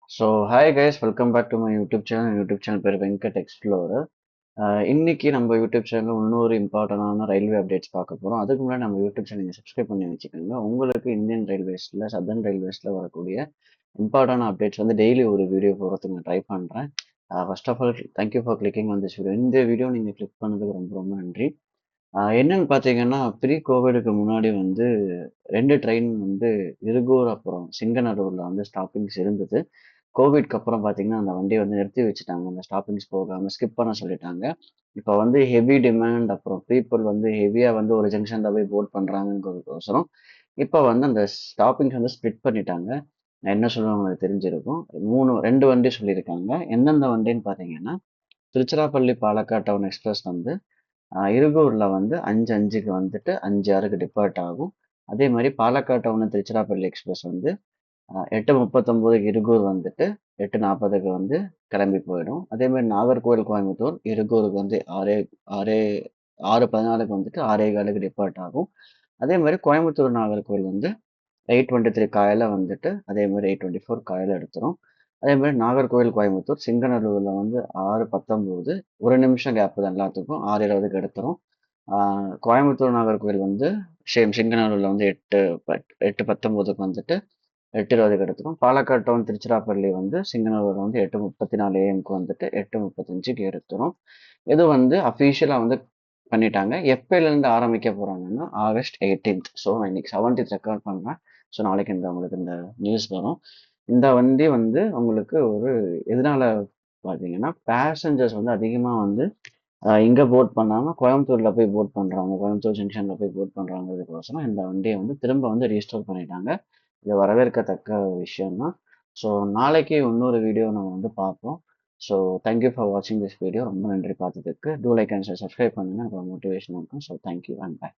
Hi guys, welcome back to my YouTube channel. YouTube channel பேர் Venkat explorer. இன்னைக்கு நம்ம YouTube channel இன்னொரு இம்பார்ட்டண்டான ரயில்வே அப்டேட்ஸ் பார்க்க போகிறோம். அதுக்கு முன்னாடி நம்ம யூடியூப் சேனல் நீங்கள் சப்ஸ்கிரைப் பண்ணி வச்சுக்கோங்க. உங்களுக்கு இந்தியன் ரயில்வேஸில் சதர்ன் ரயில்வேஸில் வரக்கூடிய இம்பார்ட்டன்ட் அப்டேட்ஸ் வந்து டெய்லி ஒரு வீடியோ போகிறதுக்கு நான் ட்ரை பண்ணுறேன். First of all thank you for clicking on this video. இந்த வீடியோ நீங்கள் கிளிக் பண்ணதுக்கு ரொம்ப ரொம்ப நன்றி. என்னன்னு பார்த்தீங்கன்னா ப்ரீ கோவிடுக்கு முன்னாடி வந்து 2 ட்ரெயின் வந்து இருகூர் அப்புறம் சிங்கநல்லூரில் வந்து ஸ்டாப்பிங்ஸ் இருந்தது. கோவிட்க்கு அப்புறம் பார்த்தீங்கன்னா அந்த வண்டியை வந்து நிறுத்தி வச்சுட்டாங்க. அந்த ஸ்டாப்பிங்ஸ் போகாமல் ஸ்கிப் பண்ண சொல்லிட்டாங்க. இப்போ வந்து ஹெவி டிமாண்ட் அப்புறம் பீப்புள் வந்து ஹெவியாக வந்து ஒரு ஜங்ஷனில் போய் போட் பண்ணுறாங்கங்கிறதுக்கோசரம் இப்போ வந்து அந்த ஸ்டாப்பிங்ஸ் வந்து ஸ்ப்ளிட் பண்ணிட்டாங்க. நான் என்ன சொல்லுவேன் உங்களுக்கு தெரிஞ்சிருக்கும். 2 வண்டி சொல்லியிருக்காங்க. எந்தெந்த வண்டின்னு பார்த்தீங்கன்னா திருச்சிராப்பள்ளி பாலக்காடு டவுன் எக்ஸ்பிரஸ் வந்து இருகூரில் வந்து 5:05க்கு வந்துட்டு 5:06க்கு டிபார்ட் ஆகும். அதே மாதிரி பாலக்காடு டவுன் திருச்சிராப்பள்ளி எக்ஸ்பிரஸ் வந்து 8:39க்கு இருகூர் வந்துட்டு 8:40க்கு வந்து கிளம்பி போயிடும். அதே மாதிரி நாகர்கோவில் கோயம்புத்தூர் இருகூருக்கு வந்து 6:14க்கு வந்துட்டு 6:15க்கு டிபார்ட் ஆகும். அதே மாதிரி கோயம்புத்தூர் நாகர்கோவில் வந்து 8:23 காலையில் வந்துட்டு அதே மாதிரி 8:24 காலையில் எடுத்துரும். அதே மாதிரி நாகர்கோவில் கோயம்புத்தூர் சிங்கநல்லூரில் வந்து 6:19 ஒரு நிமிஷம் கேப் தான் எல்லாத்துக்கும் 6:20க்கு எடுத்துரும். கோயம்புத்தூர் நாகர்கோவில் வந்து சிங்கநல்லூரில் வந்து 8:19க்கு வந்துட்டு 8:20க்கு எடுத்துரும். பாலக்காடு டவுன் திருச்சிராப்பள்ளி வந்து சிங்கநல்லூர் வந்து 8:34 AM வந்துட்டு 8:35க்கு எடுத்துரும். இது வந்து அஃபீஷியலாக வந்து பண்ணிட்டாங்க. எப்பயிலேருந்து ஆரம்பிக்க போகிறாங்கன்னா ஆகஸ்ட் 18th. ஸோ நான் இன்னைக்கு 17th ரெக்கார்ட் பண்ணுறேன். ஸோ நாளைக்கு உங்களுக்கு இந்த நியூஸ் வரும். இந்த வண்டி வந்து உங்களுக்கு ஒரு எதனால பார்த்தீங்கன்னா பேசஞ்சர்ஸ் வந்து அதிகமாக வந்து இங்கே போட் பண்ணாமல் கோயம்புத்தூரில் போய் போட் பண்ணுறாங்க, கோயம்புத்தூர் ஜங்ஷனில் போய் போட் பண்ணுறாங்கிறதுக்கோசரம் இந்த வண்டியை வந்து திரும்ப வந்து ரீஸ்டோர் பண்ணிட்டாங்க. இது வரவேற்கத்தக்க விஷயம் தான். ஸோ நாளைக்கு இன்னொரு வீடியோ நம்ம வந்து பார்ப்போம். ஸோ தேங்க்யூ ஃபார் வாட்சிங் திஸ் வீடியோ. ரொம்ப நன்றி பார்த்ததுக்கு. டூ லைக் அண்ட் சப்ஸ்கிரைப் பண்ணுங்கள். அப்புறம் மோட்டிவேஷன் இருக்கும். So thank you and by.